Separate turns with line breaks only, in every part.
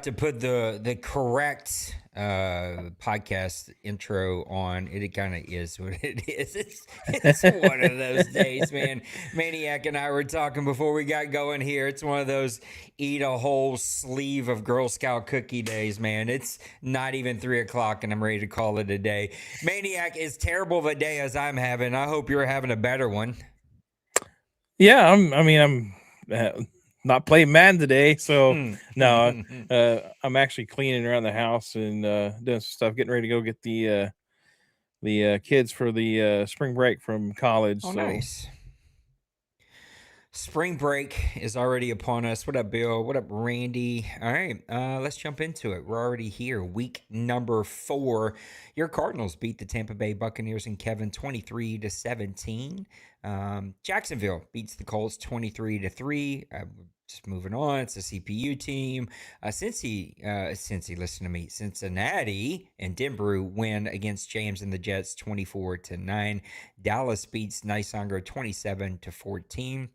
To put the correct podcast intro on it kind of is what it is. It's one of those days, man. Maniac and I were talking before we got going here. It's one of those eat a whole sleeve of Girl Scout cookie days, man. It's not even 3:00 and I'm ready to call it a day. Maniac, as terrible of a day as I'm having, I hope you're having a better one.
Yeah, I'm not playing Madden today, so no. I'm actually cleaning around the house and doing some stuff, getting ready to go get the kids for the spring break from college.
Oh,
so
nice. Spring break is already upon us. What up, Bill? What up, Randy? All right, let's jump into it. We're already here. Week number 4. Your Cardinals beat the Tampa Bay Buccaneers and Kevin 23-17. Jacksonville beats the Colts 23-3. Just moving on, it's a CPU team. Cincinnati and Denver win against James and the Jets 24-9. Dallas beats Nisango 27-14.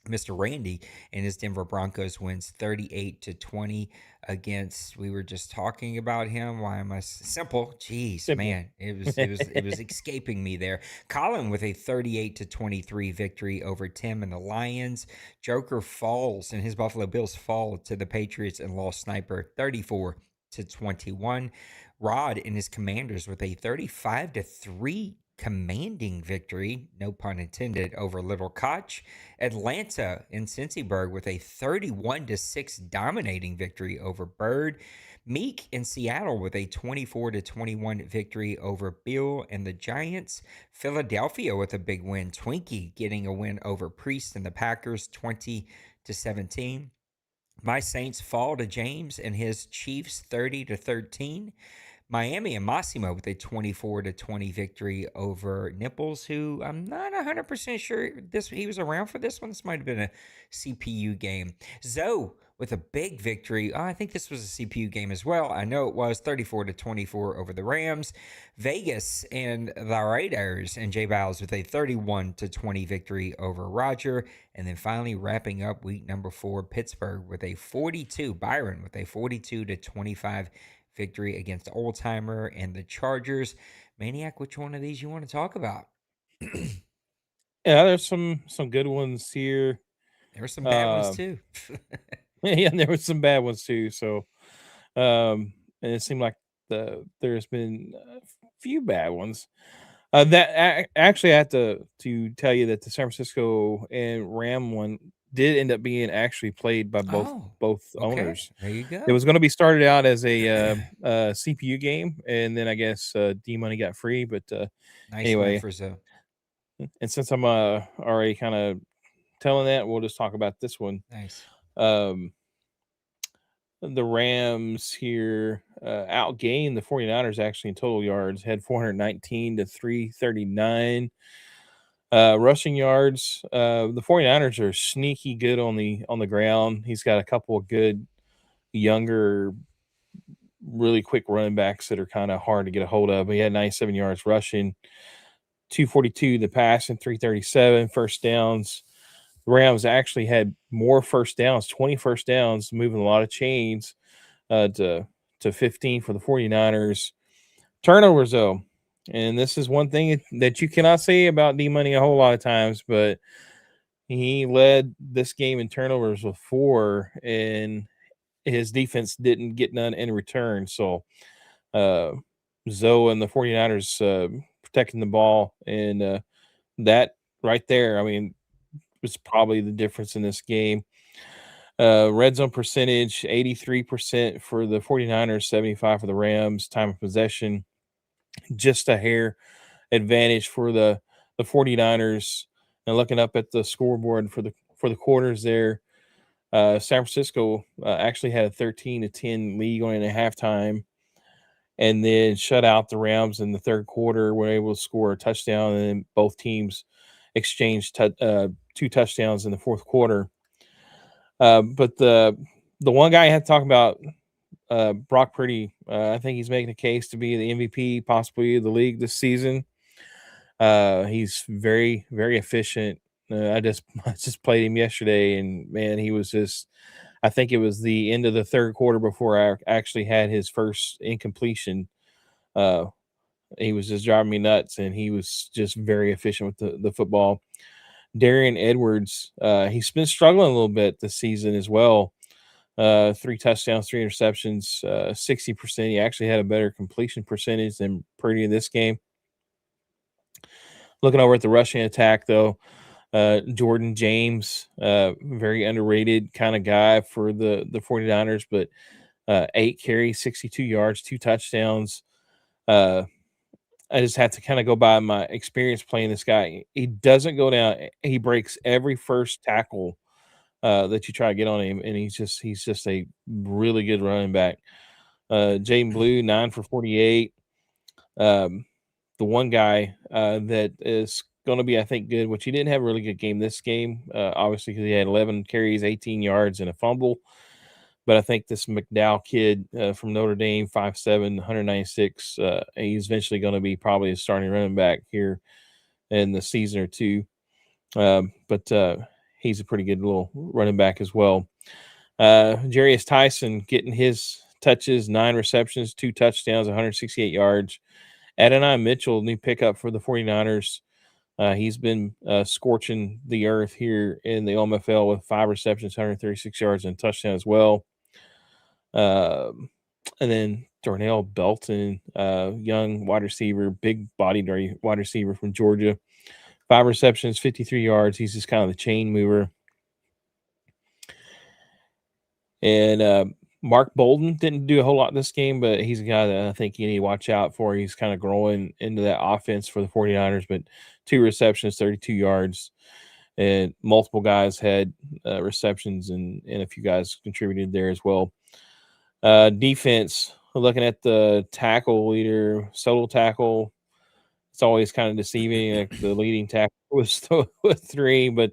Mr. Randy and his Denver Broncos wins 38-20 against. We were just talking about him. Why am I simple? Jeez, man, it was escaping me there. Colin with a 38-23 victory over Tim and the Lions. Joker falls and his Buffalo Bills fall to the Patriots and lost Sniper 34-21. Rod and his Commanders with a 35-3 commanding victory, no pun intended, over Little Koch. Atlanta and Cincyburg with a 31-6 dominating victory over Bird. Meek in Seattle with a 24-21 victory over Bill and the Giants. Philadelphia with a big win. Twinkie getting a win over Priest and the Packers 20-17. My Saints fall to James and his Chiefs 30-13. Miami and Massimo with a 24-20 victory over Nipples, who I'm not 100% sure he was around for this one. This might have been a CPU game. Zoe with a big victory. I think this was a CPU game as well. I know it was 34-24 over the Rams. Vegas and the Raiders and J Biles with a 31-20 victory over Roger. And then finally wrapping up week number 4, Pittsburgh with a 42, Byron with a 42-25 victory against Old Timer and the Chargers. Maniac, which one of these you want to talk about?
Yeah, there's some good ones here.
There were some bad ones too.
Yeah, there was some bad ones too. So, and it seemed like there's been a few bad ones. Actually, I have to tell you that the San Francisco and Ram one did end up being actually played by both
Oh, okay.
owners.
There you
It
go.
was going to be started out as a CPU game, and then I guess D Money got free. But
Nice win
anyway,
for Zoe.
and since I'm already kind of telling that, we'll just talk about this one.
Nice.
Um, the Rams here outgained the 49ers actually in total yards, had 419 to 339. Rushing yards, the 49ers are sneaky good on the ground. He's got a couple of good younger, really quick running backs that are kind of hard to get a hold of. He had 97 yards rushing, 242 the pass, and 337 first downs. The Rams actually had more first downs, 20 first downs, moving a lot of chains to 15 for the 49ers. Turnovers, though, and this is one thing that you cannot say about D Money a whole lot of times, but he led this game in turnovers with 4, and his defense didn't get none in return. So, Zoe and the 49ers protecting the ball, and that right there, I mean, was probably the difference in this game. Red zone percentage 83% for the 49ers, 75 for the Rams. Time of possession just a hair advantage for the 49ers. And looking up at the scoreboard for the quarters there, San Francisco actually had a 13-10 lead going into halftime, and then shut out the Rams in the third quarter. Were able to score a touchdown, and then both teams exchanged 2 touchdowns in the fourth quarter. But the one guy I had to talk about, Brock Purdy. I think he's making a case to be the MVP, possibly of the league this season. He's very, very efficient. I just played him yesterday, and man, he was just. I think it was the end of the third quarter before I actually had his first incompletion. Uh, he was just driving me nuts, and he was just very efficient with the football. Darian Edwards, he's been struggling a little bit this season as well. 3 touchdowns, 3 interceptions, 60%. He actually had a better completion percentage than Purdy in this game. Looking over at the rushing attack, though, Jordan James, very underrated kind of guy for the 49ers, but 8 carries, 62 yards, 2 touchdowns. I just have to kind of go by my experience playing this guy. He doesn't go down. He breaks every first tackle that you try to get on him, and he's just a really good running back. Jaden Blue, 9 for 48. The one guy that is going to be, I think, good, which he didn't have a really good game this game, obviously, because he had 11 carries, 18 yards, and a fumble. But I think this McDowell kid from Notre Dame, 5'7", 196, he's eventually going to be probably a starting running back here in the season or two. But he's a pretty good little running back as well. Jarius Tyson getting his touches, 9 receptions, 2 touchdowns, 168 yards. Adonai Mitchell, new pickup for the 49ers. He's been scorching the earth here in the OMFL with 5 receptions, 136 yards, and a touchdown as well. And then Darnell Belton, young wide receiver, big bodied wide receiver from Georgia. 5 receptions, 53 yards. He's just kind of the chain mover. And Mark Bolden didn't do a whole lot this game, but he's a guy that I think you need to watch out for. He's kind of growing into that offense for the 49ers, but 2 receptions, 32 yards, and multiple guys had receptions, and a few guys contributed there as well. Defense, looking at the tackle leader, solo tackle, it's always kind of deceiving. Like the leading tackle was with 3, but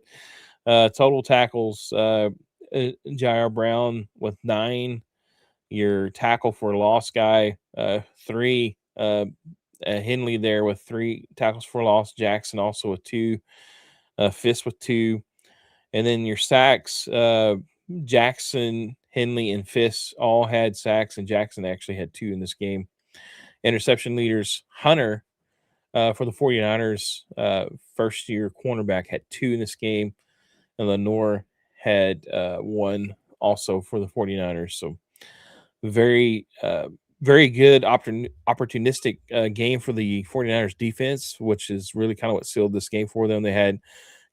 total tackles, Jair Brown with 9. Your tackle for loss guy, 3. Henley there with 3 tackles for loss. Jackson also with 2. Fisk with 2. And then your sacks, Jackson, Henley, and Fisk all had sacks, and Jackson actually had 2 in this game. Interception leaders, Hunter for the 49ers, first-year cornerback, had 2 in this game, and Lenore had 1 also for the 49ers. So very good opportunistic game for the 49ers defense, which is really kind of what sealed this game for them. They had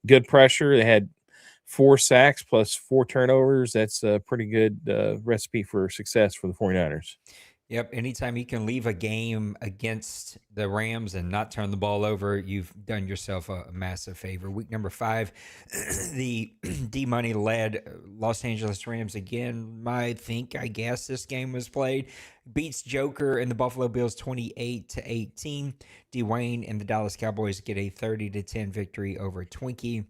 good pressure. They had 4 sacks plus 4 turnovers. That's a pretty good recipe for success for the 49ers.
Yep. Anytime you can leave a game against the Rams and not turn the ball over, you've done yourself a massive favor. Week number 5, the D Money led Los Angeles Rams again. I guess this game was played. Beats Joker and the Buffalo Bills 28-18. Dwayne and the Dallas Cowboys get a 30-10 victory over Twinkie.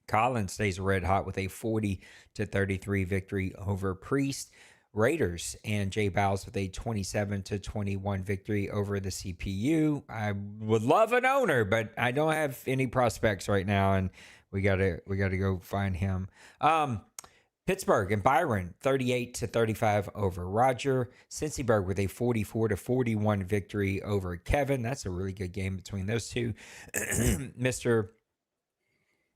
Collins stays red hot with a 40-33 victory over Priest. Raiders and Jay Bowles with a 27-21 victory over the CPU. I would love an owner, but I don't have any prospects right now, and we gotta go find him. Pittsburgh and Byron 38-35 over Roger. Cincyburg with a 44-41 victory over Kevin. That's a really good game between those two. Mr.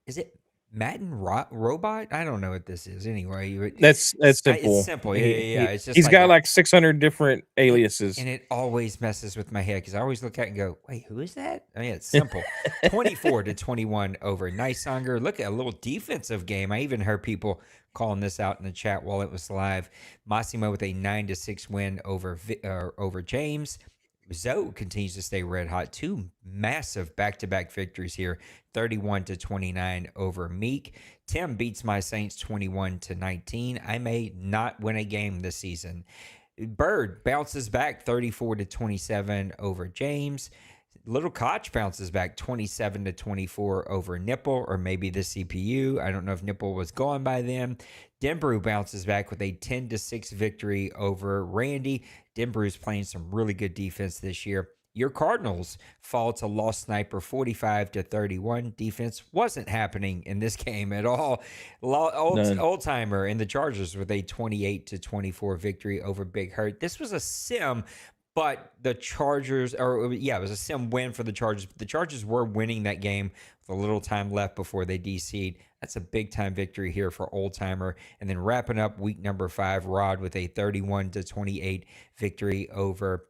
Is it Madden Robot? I don't know what this is anyway.
That's simple.
It's simple. Yeah. It's just
he's got like 600 different aliases.
And it always messes with my head because I always look at it and go, wait, who is that? I mean, it's simple. 24-21 over Nicesonger. Look at a little defensive game. I even heard people calling this out in the chat while it was live. Massimo with a 9-6 win over James. Zoe continues to stay red hot. 2 massive back-to-back victories here, 31-29 over Meek. Tim beats my Saints 21-19. I may not win a game this season. Bird bounces back 34-27 over James. Little Koch bounces back 27-24 over Nipple, or maybe the CPU. I don't know if Nipple was gone by then. Denbrew bounces back with a 10-6 victory over Randy. Denbrew's playing some really good defense this year. Your Cardinals fall to Lost Sniper 45-31. Defense wasn't happening in this game at all. Old Timer and the Chargers with a 28-24 victory over Big Hurt. This was a sim, but the Chargers, it was a sim win for the Chargers. But the Chargers were winning that game with a little time left before they DC'd. That's a big-time victory here for Old Timer. And then wrapping up week number 5, Rod with a 31-28 victory over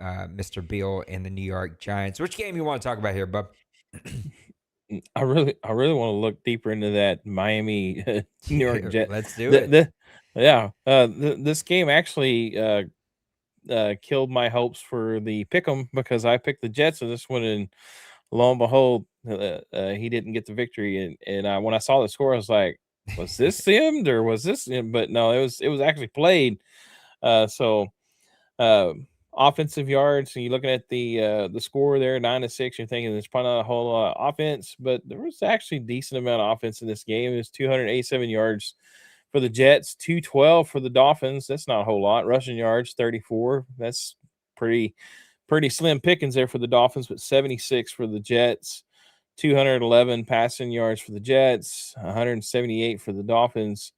Mr. Beal and the New York Giants. Which game you want to talk about here, bub?
I really want to look deeper into that Miami New York Jets.
Let's do it.
This game actually killed my hopes for the pick'em because I picked the Jets in this one, and lo and behold, he didn't get the victory. And when I saw the score, I was like, "Was this simmed or was this?" But no, it was actually played. Offensive yards, and you're looking at the score there, 9-6. You're thinking there's probably not a whole lot of offense, but there was actually a decent amount of offense in this game. It was 287 yards for the Jets, 212 for the Dolphins. That's not a whole lot. Rushing yards, 34. That's pretty slim pickings there for the Dolphins, but 76 for the Jets. 211 passing yards for the Jets, 178 for the Dolphins.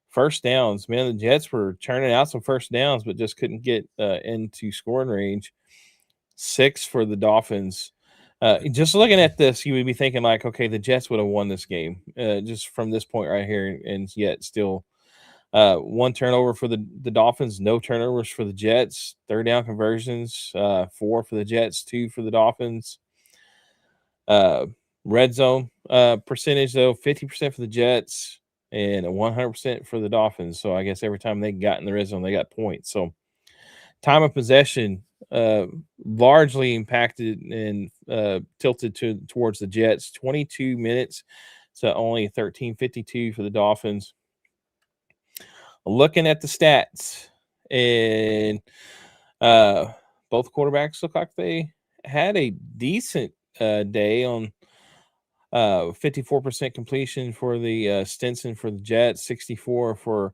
First downs, man, the Jets were churning out some first downs, but just couldn't get into scoring range. 6 for the Dolphins. Just looking at this, you would be thinking like, okay, the Jets would have won this game just from this point right here, and yet still 1 turnover for the Dolphins, no turnovers for the Jets. 3rd down conversions, 4 for the Jets, 2 for the Dolphins. Red zone percentage, though, 50% for the Jets, and 100% for the Dolphins. So I guess every time they got in the red zone, they got points. So time of possession largely impacted and tilted towards the Jets. 22 minutes to only 13:52 for the Dolphins. Looking at the stats, and both quarterbacks look like they had a decent day on 54% completion for the Stinson for the Jets, 64 for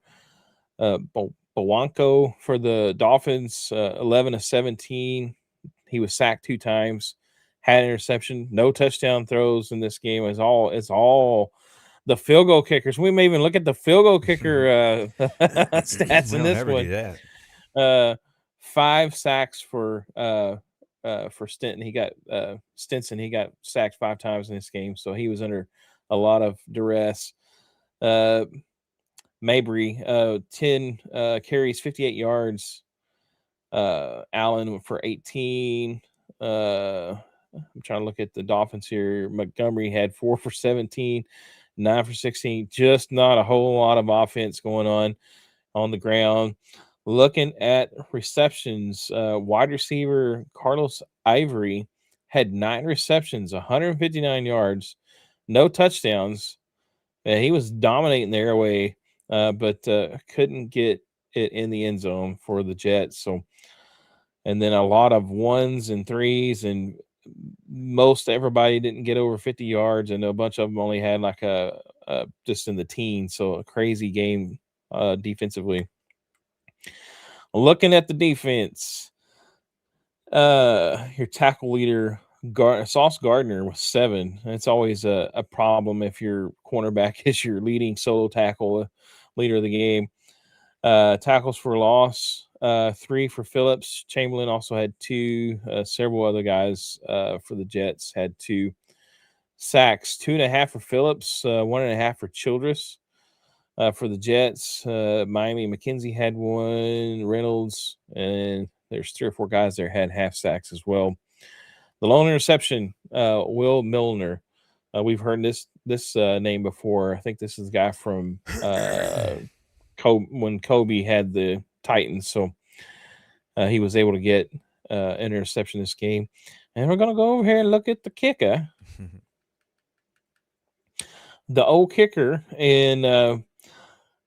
Bowanko for the Dolphins, 11 of 17. He was sacked 2 times, had an interception, no touchdown throws in this game. It's all the field goal kickers. We may even look at the field goal kicker stats
We
in
don't
this
ever
one.
do that.
5 sacks for Stinson. Stinson. He got sacked 5 times in this game, so he was under a lot of duress. Mabry, 10 carries, 58 yards. Allen for 18. I'm trying to look at the Dolphins here. Montgomery had 4 for 17, 9 for 16. Just not a whole lot of offense going on the ground. Looking at receptions, wide receiver Carlos Ivory had 9 receptions, 159 yards, no touchdowns. He was dominating the airway, but couldn't get it in the end zone for the Jets. So, and then a lot of 1s and 3s, and most everybody didn't get over 50 yards, and a bunch of them only had like a just in the teens. So a crazy game defensively. Looking at the defense, your tackle leader Sauce Gardner was 7. It's always a problem if your cornerback is your leading solo tackle, leader of the game. Tackles for loss, 3 for Phillips. Chamberlain also had 2. Several other guys for the Jets had 2 sacks. 2.5 for Phillips, 1.5 for Childress. For the Jets, Miami McKenzie had 1, Reynolds, and there's 3 or 4 guys there had half sacks as well. The lone interception, Will Milner. We've heard this name before. I think this is the guy from when Kobe had the Titans. So he was able to get an interception this game. And we're going to go over here and look at the kicker. The old kicker, and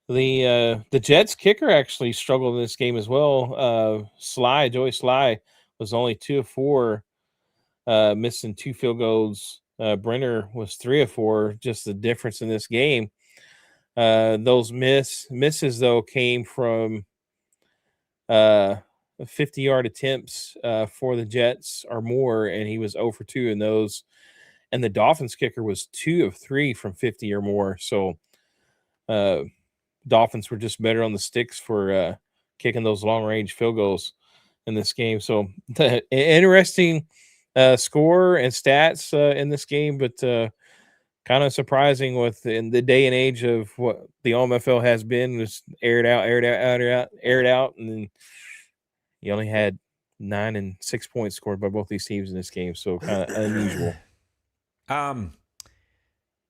the Jets kicker actually struggled in this game as well. Joey Sly was only 2 of 4, missing 2 field goals. Brenner was 3 of 4. Just the difference in this game. Those misses though came from 50-yard attempts for the Jets or more, and he was 0 for 2 in those. And the Dolphins kicker was 2 of 3 from 50 or more. So Dolphins were just better on the sticks for kicking those long-range field goals in this game. So interesting score and stats in this game, but kind of surprising in the day and age of what the OMFL has been, just aired out, and then you only had 9 and 6 points scored by both these teams in this game. So kind of unusual.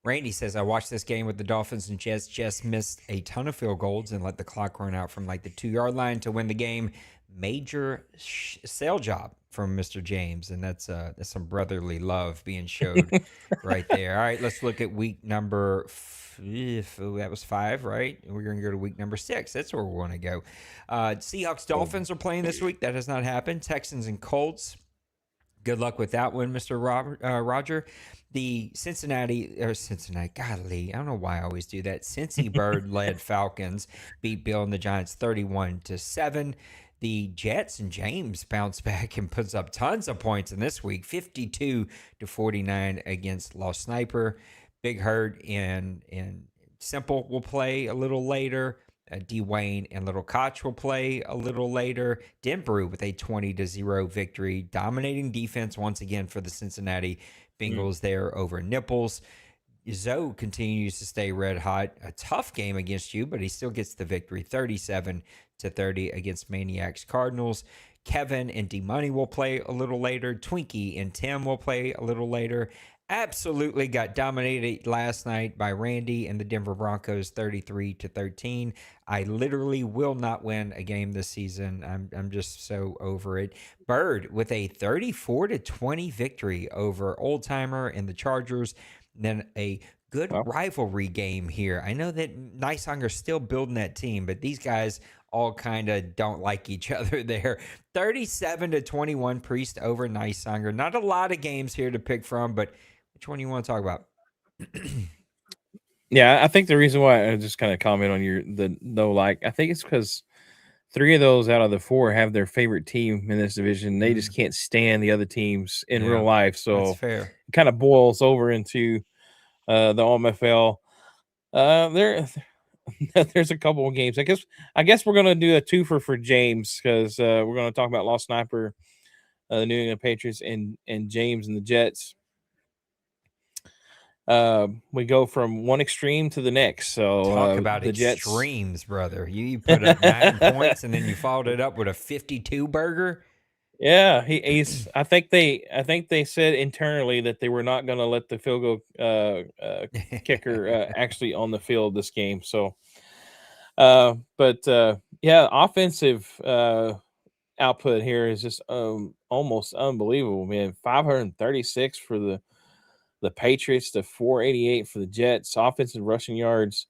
Randy says, I watched this game with the Dolphins and Jets. Just missed a ton of field goals and let the clock run out from like the 2-yard line to win the game. Major sale job from Mr. James, and that's some brotherly love being showed right there. All right, let's look at week number that was 5, right? We're going to go to week number 6. That's where we want to go. Seahawks Dolphins are playing this week. That has not happened. Texans and Colts. Good luck with that one, Mr. Roger. The Cincinnati, golly, I don't know why I always do that. Cincy Bird-led Falcons beat Bill and the Giants 31-7. The Jets and James bounce back and puts up tons of points in this week, 52-49 against Lost Sniper. Big Hurt and Simple will play a little later. Dwayne and Little Koch will play a little later. Denbrew with a 20-0 victory, dominating defense once again for the Cincinnati Bengals there over Nipples. Zoe continues to stay red hot. A tough game against you, but he still gets the victory, 37-30 against Maniacs Cardinals. Kevin and D-Money will play a little later. Twinkie and Tim will play a little later. absolutely got dominated last night by Randy and the Denver Broncos 33-13. I literally will not win a game this season. I'm just so over it. Bird with a 34-20 victory over Old Timer and the Chargers. Then a good
Well,
rivalry game here. I know that Nysonger's still building that team, but these guys all kind of don't like each other there. 37-21 Priest over Nysonger. Not a lot of games here to pick from, but which one do you want to talk about?
yeah, I think the reason why I just kind of comment on the no like, I think it's because three of those out of the four have their favorite team in this division. They just can't stand the other teams in real
Yeah,
life,
that's
so
fair.
it kind of boils over into the OMFL. There, there's a couple of games. I guess we're gonna do a twofer for James because we're gonna talk about Lost Sniper, the New England Patriots, and James and the Jets. We go from one extreme to the next. So
Talk about
the Jets.
extremes, brother. You put up 9 points and then you followed it up with a 52 burger.
Yeah, he's. I think they said internally that they were not going to let the field goal kicker actually on the field this game. So, but yeah, offensive output here is just almost unbelievable, man. 536 for the Patriots to 488 for the Jets. Offensive rushing yards.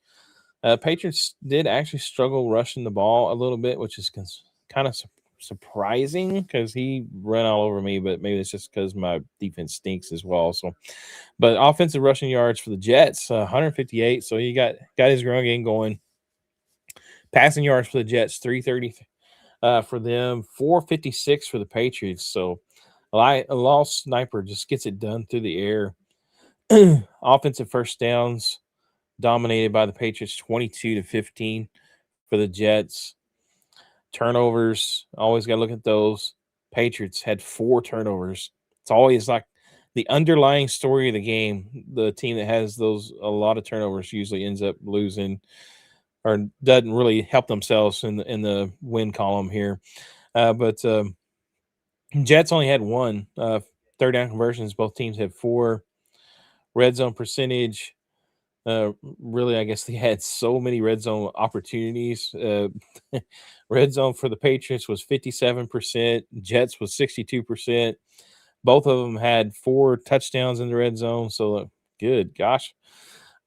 Patriots did actually struggle rushing the ball a little bit, which is kind of surprising because he ran all over me, but maybe it's just because my defense stinks as well. So, but offensive rushing yards for the Jets, 158. So he got his ground game going. Passing yards for the Jets, 330 for them, 456 for the Patriots. So a lost sniper just gets it done through the air. Offensive first downs dominated by the Patriots, 22-15 for the Jets. Turnovers, always got to look at those. Patriots had 4 turnovers. It's always like the underlying story of the game. The team that has a lot of turnovers usually ends up losing or doesn't really help themselves in the win column here. But Jets only had 1 third down conversions. Both teams had 4. Red zone percentage. Really, I guess they had so many red zone opportunities. Red zone for the Patriots was 57%. Jets was 62%. Both of them had 4 touchdowns in the red zone. So, good gosh.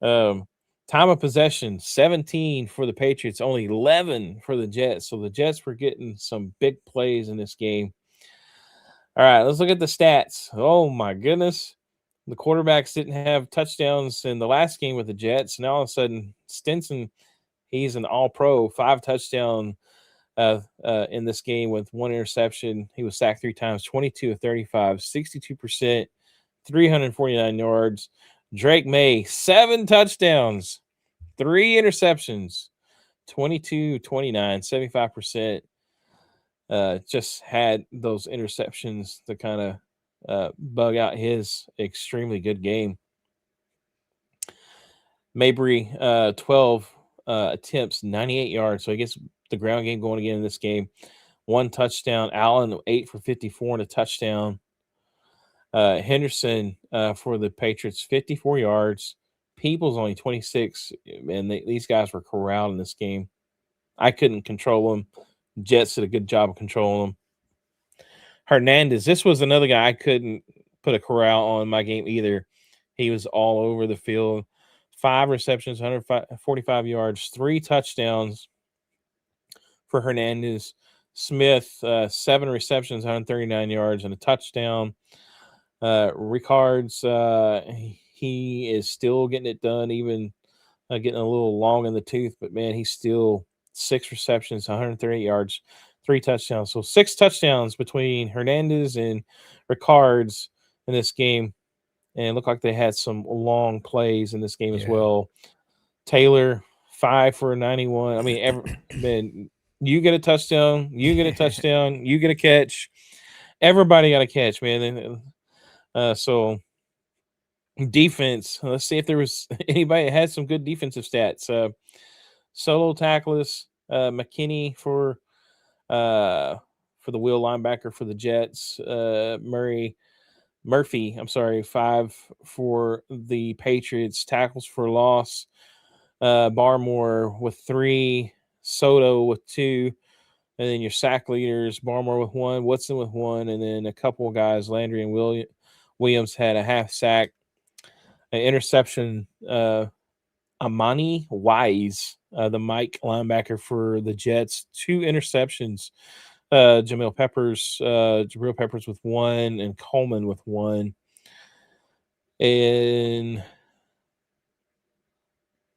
Um, Time of possession 17 for the Patriots, only 11 for the Jets. So the Jets were getting some big plays in this game. All right, let's look at the stats. Oh my goodness. The quarterbacks didn't have touchdowns in the last game with the Jets. Now all of a sudden, Stinson, he's an all pro, 5 touchdown in this game with 1 interception. He was sacked 3 times, 22 of 35, 62%, 349 yards. Drake May, 7 touchdowns, 3 interceptions, 22, 29, 75%. Just had those interceptions to kind of bug out his extremely good game. Mabry, 12 attempts, 98 yards. So he gets the ground game going again in this game. 1 touchdown. Allen, 8 for 54 and a touchdown. Henderson for the Patriots, 54 yards. Peoples only 26. And these guys were corralled in this game. I couldn't control them. Jets did a good job of controlling them. Hernandez, this was another guy I couldn't put a corral on in my game either. He was all over the field. 5 receptions, 145 yards, 3 touchdowns for Hernandez. Smith, 7 receptions, 139 yards, and a touchdown. Ricards, he is still getting it done, even getting a little long in the tooth, but man, he's still 6 receptions, 138 yards, 3 touchdowns. So 6 touchdowns between Hernandez and Ricards in this game. And it looked like they had some long plays in this game as
Yeah.
well. Taylor, 5 for 91. I mean, man, you get a touchdown, you get a touchdown, you get a catch. Everybody got a catch, man. So defense. Let's see if there was anybody that had some good defensive stats. Solo tacklers, McKinney for the wheel linebacker for the Jets. Murray Murphy, I'm sorry, 5 for the Patriots. Tackles for loss, Barmore with 3, Soto with 2, and then your sack leaders, Barmore with 1, Woodson with 1, and then a couple of guys, Landry and Williams had a half sack, an interception. Amani Wise, the Mike linebacker for the Jets, 2 interceptions. Jabril Peppers with 1, and Coleman with 1. And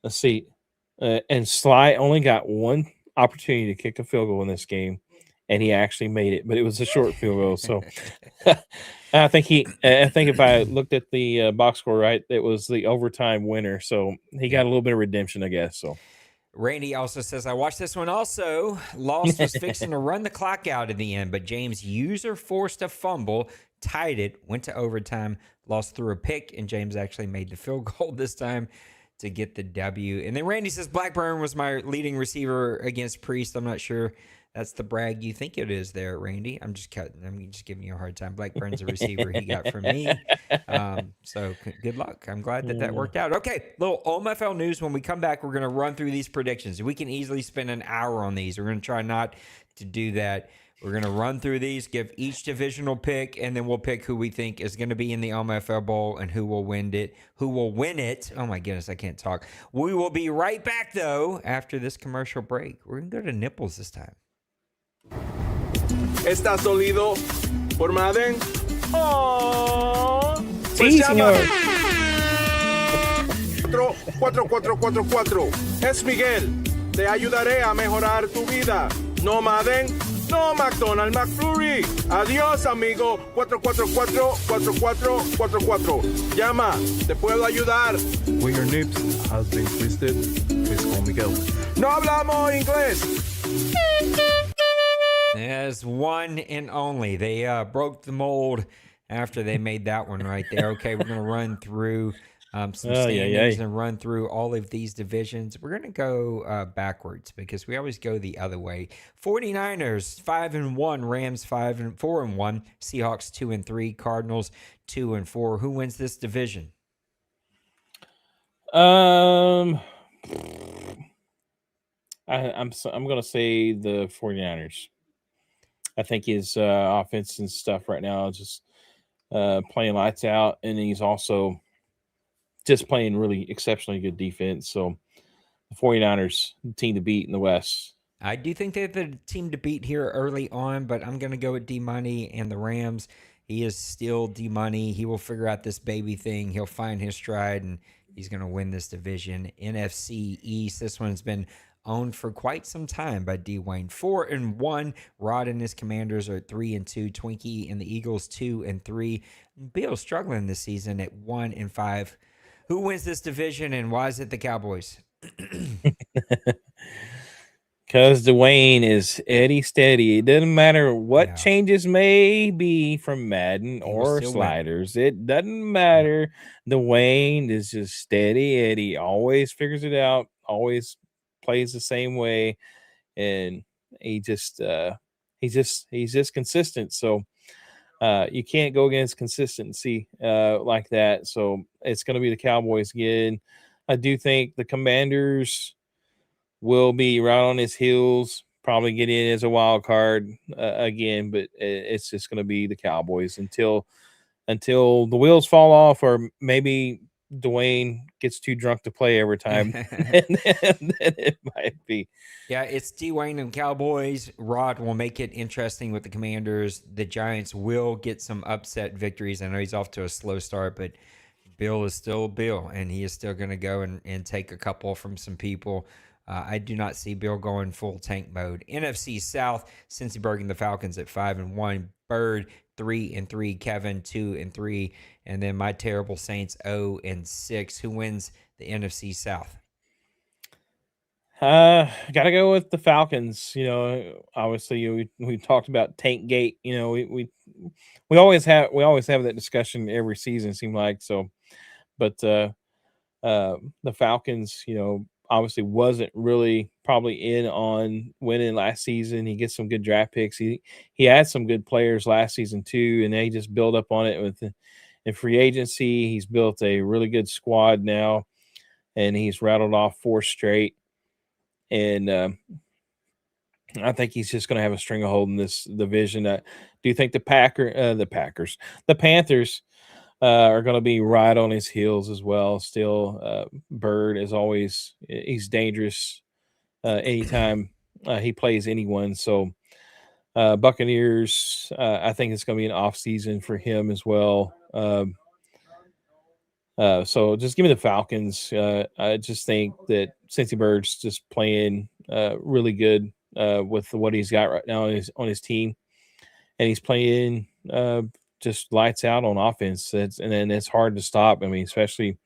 let's see. And Sly only got 1 opportunity to kick a field goal in this game, and he actually made it, but it was a short field goal. So I think if I looked at the box score right, it was the overtime winner. So he got a little bit of redemption, I guess. So
Randy also says, I watched this one also. Lost was fixing to run the clock out in the end, but James user forced a fumble, tied it, went to overtime, Lost threw a pick, and James actually made the field goal this time to get the W. And then Randy says, Blackburn was my leading receiver against Priest. I'm not sure that's the brag you think it is there, Randy. I'm just giving you a hard time. Blackburn's a receiver he got from me. So good luck. I'm glad that worked out. Okay, little OMFL news. When we come back, we're going to run through these predictions. We can easily spend an hour on these. We're going to try not to do that. We're going to run through these, give each divisional pick, and then we'll pick who we think is going to be in the OMFL Bowl and who will win it. Oh, my goodness, I can't talk. We will be right back, though, after this commercial break. We're going to go to Nipples this time.
¿Estás dolido por Madden? ¡Oh!
Sí, señor.
4444. Es Miguel. Te ayudaré a mejorar tu vida. No Madden, no McDonald's, McFlurry. Adiós, amigo. 444-4444. Llama. Te puedo ayudar.
When your nips has been twisted, please call Miguel.
No hablamos inglés.
As one and only. They broke the mold after they made that one right there. Okay, we're going to run through some standings and run through all of these divisions. We're going to go backwards because we always go the other way. 49ers 5-1, Rams 4-1, Seahawks 2-3, Cardinals 2-4. Who wins this division?
I'm going to say the 49ers. I think his offense and stuff right now is just playing lights out, and he's also just playing really exceptionally good defense. So the 49ers, the team to beat in the West.
I do think they're the team to beat here early on, but I'm going to go with D-Money and the Rams. He is still D-Money. He will figure out this baby thing. He'll find his stride, and he's going to win this division. NFC East, this one's been owned for quite some time by Dwayne. 4-1. Rod and his Commanders are 3-2. Twinkie and the Eagles 2-3. Bill struggling this season at 1-5. Who wins this division, and why is it the Cowboys?
Because Dwayne is Eddie steady. It doesn't matter what changes may be from Madden or sliders. It doesn't matter. Dwayne is just steady Eddie. Always figures it out. Always plays the same way, and he's just consistent. So you can't go against consistency like that. So it's going to be the Cowboys again. I do think the Commanders will be right on his heels, probably get in as a wild card again, but it's just going to be the Cowboys until the wheels fall off, or maybe Dwayne gets too drunk to play every time. and then it might be.
Yeah, it's Dwayne and Cowboys. Rod will make it interesting with the Commanders. The Giants will get some upset victories. I know he's off to a slow start, but Bill is still Bill, and he is still going to go and take a couple from some people. I do not see Bill going full tank mode. NFC South, Cincyberg and the Falcons at 5-1. Bird 3-3. Kevin 2-3. And then my terrible Saints 0-6. Who wins the NFC South?
Gotta go with the Falcons. You know, obviously we talked about Tank Gate. You know, we always have that discussion every season, it seems like. So, but the Falcons, you know, obviously wasn't really probably in on winning last season. He gets some good draft picks. He had some good players last season too, and they just build up on it in free agency. He's built a really good squad now, and he's rattled off 4 straight. And I think he's just going to have a string of holding this division. Do you think the Panthers are going to be right on his heels as well? Still, Bird is always he's dangerous anytime he plays anyone. So Buccaneers, I think it's going to be an off season for him as well. So just give me the Falcons. I just think that Cincy Bird's just playing really good with what he's got right now on his team, and he's playing just lights out on offense. And then it's hard to stop. I mean, especially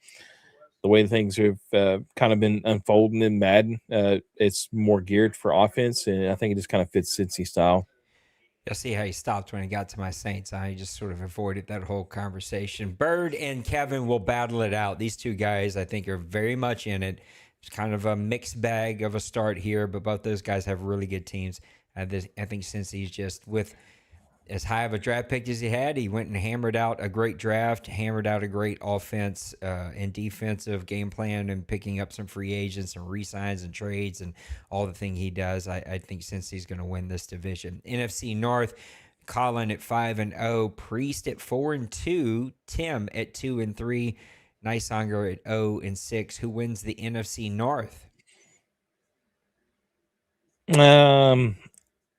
the way things have kind of been unfolding in Madden. It's more geared for offense, and I think it just kind of fits Cincy style.
You'll see how he stopped when he got to my Saints. I just sort of avoided that whole conversation. Bird and Kevin will battle it out. These two guys, I think, are very much in it. It's kind of a mixed bag of a start here, but both those guys have really good teams. I think since he's just with as high of a draft pick as he had, he went and hammered out a great draft, hammered out a great offense and defensive game plan, and picking up some free agents and re-signs and trades and all the thing he does. I think since he's going to win this division. NFC North, Colin at 5-0, Priest at 4-2, Tim at 2-3, Nicehanger at 0-6. Who wins the NFC North?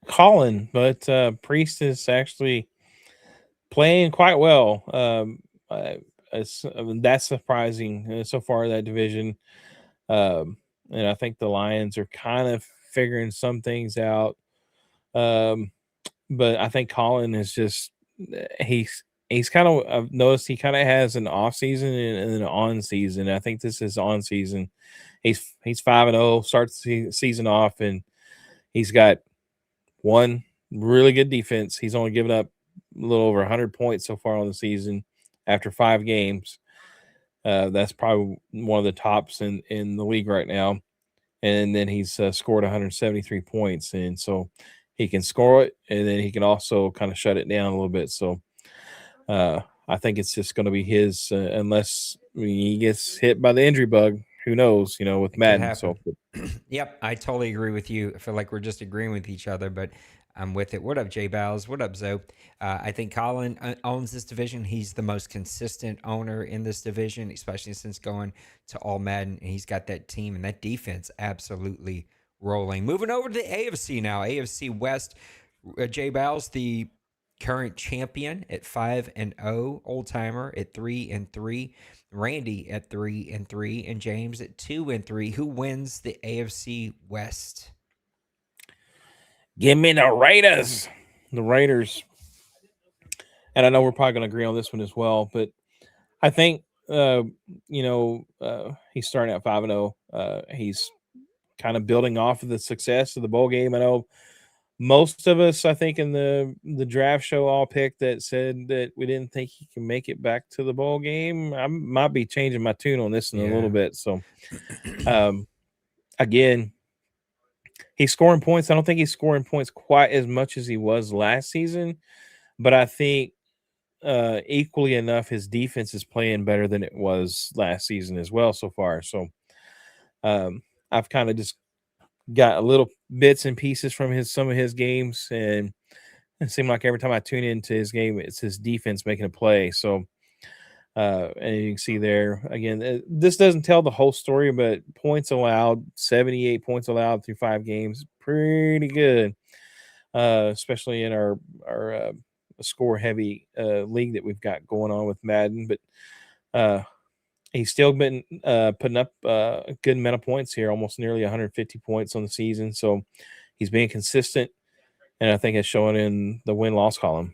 Colin, but Priest is actually playing quite well. That's surprising so far in that division. And I think the Lions are kind of figuring some things out. But I think Colin is just he's kind of I've noticed he kind of has an off season and an on season. I think this is on season. He's 5-0, starts the season off, and he's got one really good defense. He's only given up a little over 100 points so far on the season after 5 games. That's probably one of the tops in the league right now. And then he's scored 173 points. And so he can score it, and then he can also kind of shut it down a little bit. So I think it's just going to be his unless he gets hit by the injury bug. Who knows, with Madden. So.
Yep, I totally agree with you. I feel like we're just agreeing with each other, but I'm with it. What up, J Bows? What up, Zoe? I think Colin owns this division. He's the most consistent owner in this division, especially since going to all Madden. And he's got that team and that defense absolutely rolling. Moving over to the AFC now. AFC West, J Bows, the current champion at 5-0, old timer at 3-3. Randy at 3-3, and James at 2-3. Who wins the AFC West?
Give me the Raiders. The Raiders. And I know we're probably going to agree on this one as well, but I think he's starting at 5-0. He's kind of building off of the success of the bowl game. I know most of us, I think, in the draft show all picked that said that we didn't think he can make it back to the bowl game. I might be changing my tune on this in a little bit. So, again, he's scoring points. I don't think he's scoring points quite as much as he was last season, but I think equally enough, his defense is playing better than it was last season as well so far. So, I've kind of just got a little bits and pieces from some of his games, and it seemed like every time I tune into his game, it's his defense making a play. So, and you can see there again, this doesn't tell the whole story, but points allowed, 78 points allowed through 5 games, pretty good, especially in our score heavy league that we've got going on with Madden. But he's still been putting up a good amount of points here, almost nearly 150 points on the season. So he's being consistent, and I think it's showing in the win-loss column.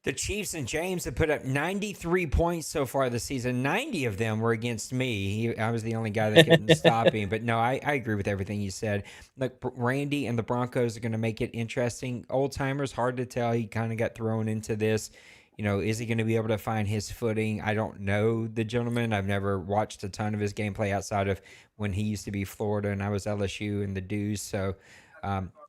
The Chiefs and James have put up 93 points so far this season. 90 of them were against me. I was the only guy that couldn't stop him. But no, I agree with everything you said. Look, Randy and the Broncos are going to make it interesting. Old timers, hard to tell. He kind of got thrown into this. Is he going to be able to find his footing? I don't know the gentleman. I've never watched a ton of his gameplay outside of when he used to be Florida and I was LSU and the Dews. So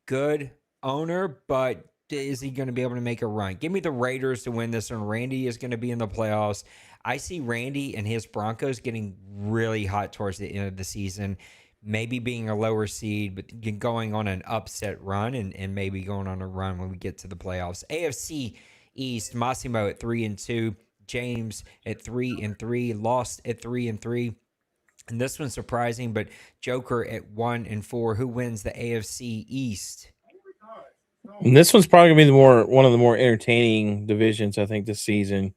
good owner, but is he going to be able to make a run? Give me the Raiders to win this one. Randy is going to be in the playoffs. I see Randy and his Broncos getting really hot towards the end of the season, maybe being a lower seed, but going on an upset run and maybe going on a run when we get to the playoffs. AFC East, Massimo at 3-2, James at 3-3, Lost at 3-3. And this one's surprising, but Joker at 1-4. Who wins the AFC East?
And this one's probably gonna be one of the more entertaining divisions, I think, this season.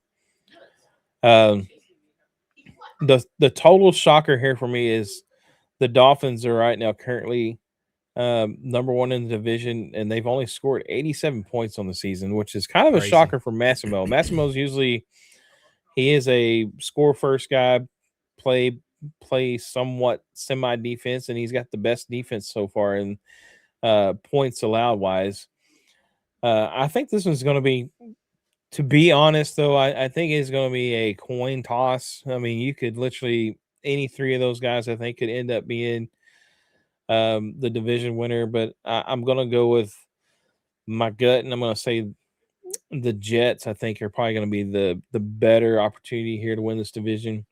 The total shocker here for me is the Dolphins are right now currently number one in the division, and they've only scored 87 points on the season, which is kind of a shocker for Massimo. Massimo's usually he is a score first guy, play somewhat semi defense, and he's got the best defense so far in points allowed wise. I think this one's going to be, to be honest, though, I think it's going to be a coin toss. I mean, you could literally any three of those guys, I think, could end up being the division winner. But I'm going to go with my gut, and I'm going to say the Jets, I think, are probably going to be the better opportunity here to win this division.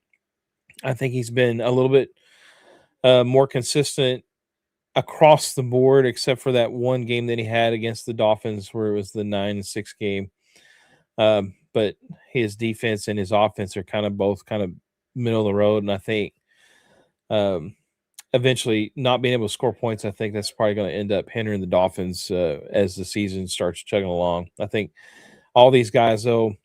I think he's been a little bit more consistent across the board, except for that one game that he had against the Dolphins where it was the 9-6 game. But his defense and his offense are both middle of the road. And I think eventually not being able to score points, I think that's probably going to end up hindering the Dolphins as the season starts chugging along. I think all these guys, though,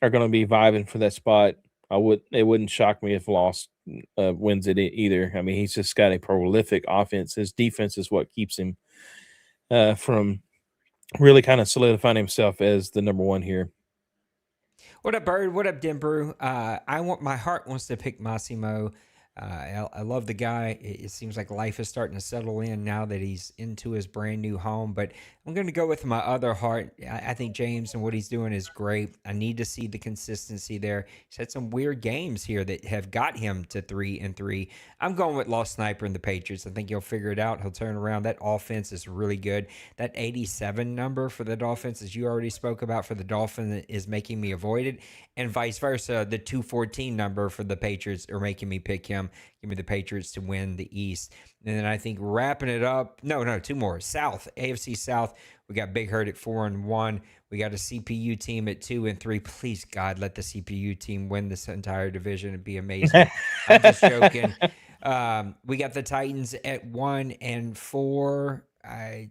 are going to be vibing for that spot. It wouldn't shock me if Lost wins it either. I mean, he's just got a prolific offense. His defense is what keeps him from really kind of solidifying himself as the number one here.
What up, Bird? What up, Denbrew? My heart wants to pick Massimo. I love the guy. It seems like life is starting to settle in now that he's into his brand new home. But I'm going to go with my other heart. I think James and what he's doing is great. I need to see the consistency there. He's had some weird games here that have got him to 3-3. I'm going with Lost Sniper and the Patriots. I think he'll figure it out. He'll turn around. That offense is really good. That 87 number for the Dolphins, as you already spoke about for the Dolphins, is making me avoid it. And vice versa, the 214 number for the Patriots are making me pick him. Give me the Patriots to win the East. And then I think wrapping it up, no, two more. South, AFC South, we got Big Hurt at 4-1. We got a CPU team at 2-3. Please, God, let the CPU team win this entire division. It'd be amazing. I'm just joking. We got the Titans at 1-4. I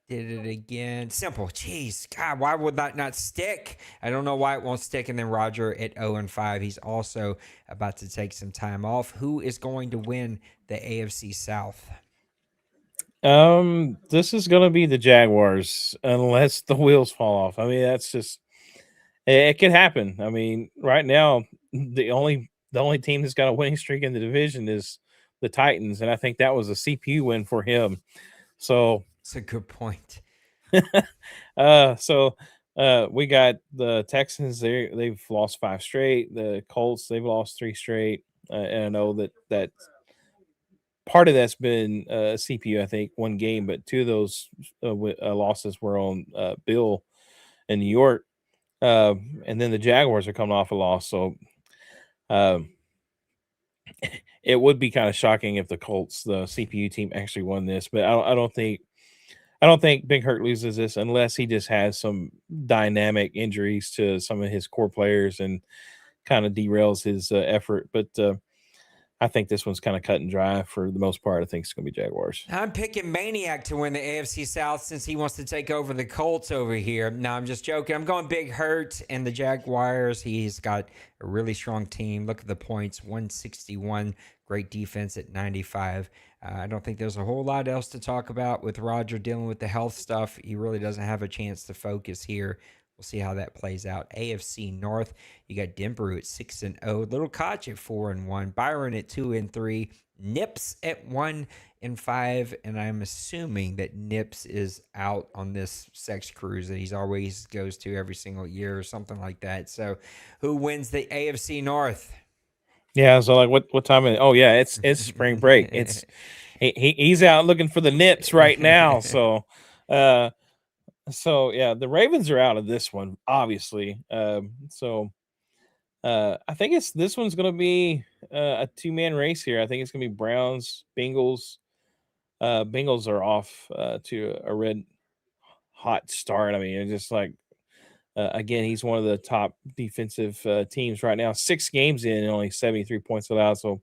did it again. Simple. Jeez, God, why would that not stick? I don't know why it won't stick. And then Roger at 0-5. He's also about to take some time off. Who is going to win the AFC South?
This is going to be the Jaguars unless the wheels fall off. I mean, that's just it could happen. I mean, right now the only team that's got a winning streak in the division is the Titans, and I think that was a CPU win for him. So
it's a good point.
So we got the Texans. They've lost 5 straight. The Colts, they've lost 3 straight. And I know that part of that's been CPU, I think, 1 game, but 2 of those losses were on Bill in New York. And then the Jaguars are coming off a loss. So it would be kind of shocking if the Colts, the CPU team, actually won this. But I don't think Big Hurt loses this unless he just has some dynamic injuries to some of his core players and kind of derails his effort. But I think this one's kind of cut and dry for the most part. I think it's going to be Jaguars.
I'm picking Maniac to win the AFC South since he wants to take over the Colts over here. No, I'm just joking. I'm going Big Hurt and the Jaguars. He's got a really strong team. Look at the points, 161. Great defense at 95. I don't think there's a whole lot else to talk about with Roger dealing with the health stuff. He really doesn't have a chance to focus here. We'll We'll see how that plays out. AFC North, you got Denver at 6-0, Little Koch at 4-1, Byron at 2-3, Nips at 1-5, and I'm assuming that Nips is out on this sex cruise that he's always goes to every single year or something like that. So, who wins the AFC North?
Yeah, so like what time is it? Oh yeah, it's spring break. It's he's out looking for the nips right now. So yeah, the Ravens are out of this one, obviously. I think this one's gonna be a 2-man race here. I think it's gonna be Browns, Bengals. Bengals are off to a red hot start. I mean, it's just like again, he's one of the top defensive teams right now. 6 games in and only 73 points allowed. So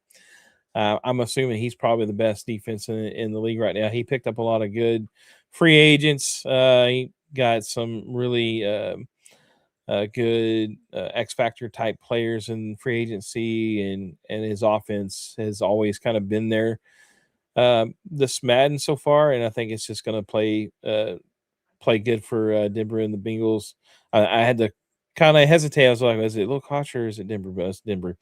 I'm assuming he's probably the best defense in the league right now. He picked up a lot of good free agents. He got some really good X Factor type players in free agency, and his offense has always kind of been there. This Madden so far, and I think it's just going to play good for Denver and the Bengals. I had to kind of hesitate. I was like, is it Little Koch or is it Denver? But it's Denver.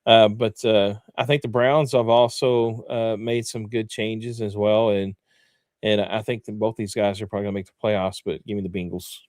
But I think the Browns have also made some good changes as well, and I think that both these guys are probably going to make the playoffs. But give me the Bengals.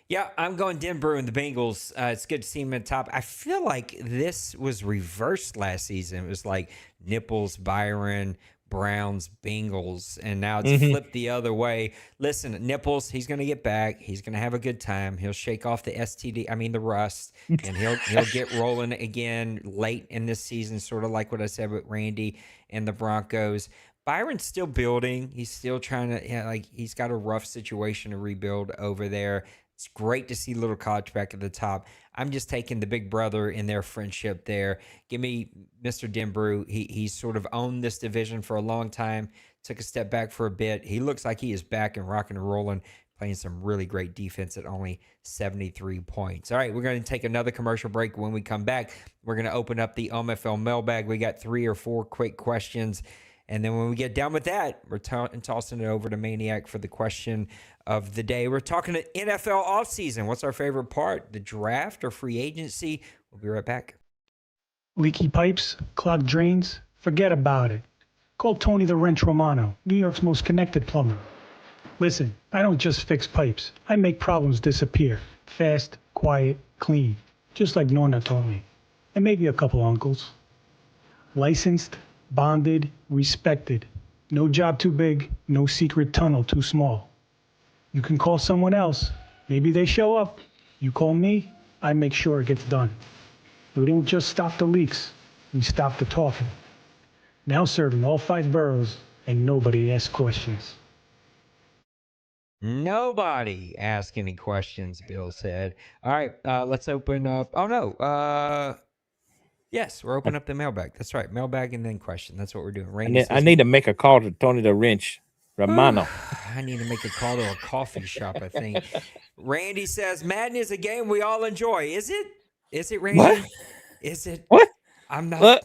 Yeah, I'm going Denver and the Bengals. It's good to see them at top. I feel like this was reversed last season. It was like Nipples, Byron, Browns, Bengals, and now it's flipped the other way. Listen, Nipples, he's going to get back. He's going to have a good time. He'll shake off the the rust, and he'll get rolling again late in this season, sort of like what I said with Randy and the Broncos. Byron's still building. He's still trying to, he's got a rough situation to rebuild over there. It's great to see Little Koch back at the top. I'm just taking the big brother in their friendship there. Give me Mr. Denbrew. He's sort of owned this division for a long time, took a step back for a bit. He looks like he is back and rocking and rolling, playing some really great defense at only 73 points. All right, we're going to take another commercial break. When we come back, we're going to open up the OMFL mailbag. We got 3 or 4 quick questions. And then when we get done with that, we're tossing it over to Maniac for the question of the day. We're talking to NFL offseason. What's our favorite part, the draft or free agency? We'll be right back.
Leaky pipes, clogged drains, forget about it. Call Tony the Wrench Romano, New York's most connected plumber. Listen, I don't just fix pipes. I make problems disappear. Fast, quiet, clean. Just like Norna told me. And maybe a couple uncles. Licensed, bonded, respected. No job too big, no secret tunnel too small. You can call someone else. Maybe they show up. You call me, I make sure it gets done. We don't just stop the leaks, we stop the talking. Now serving all 5 boroughs, and nobody asks questions.
Nobody ask any questions, Bill said. All right, let's open up. Oh, no. Yes, we're opening up the mailbag. That's right. Mailbag and then question. That's what we're doing. Randy
I need to make a call to Tony the Wrench Romano.
I need to make a call to a coffee shop, I think. Randy says, Madden is a game we all enjoy. Is it? Is it, Randy?
What?
Is it?
What?
I'm not.
Look,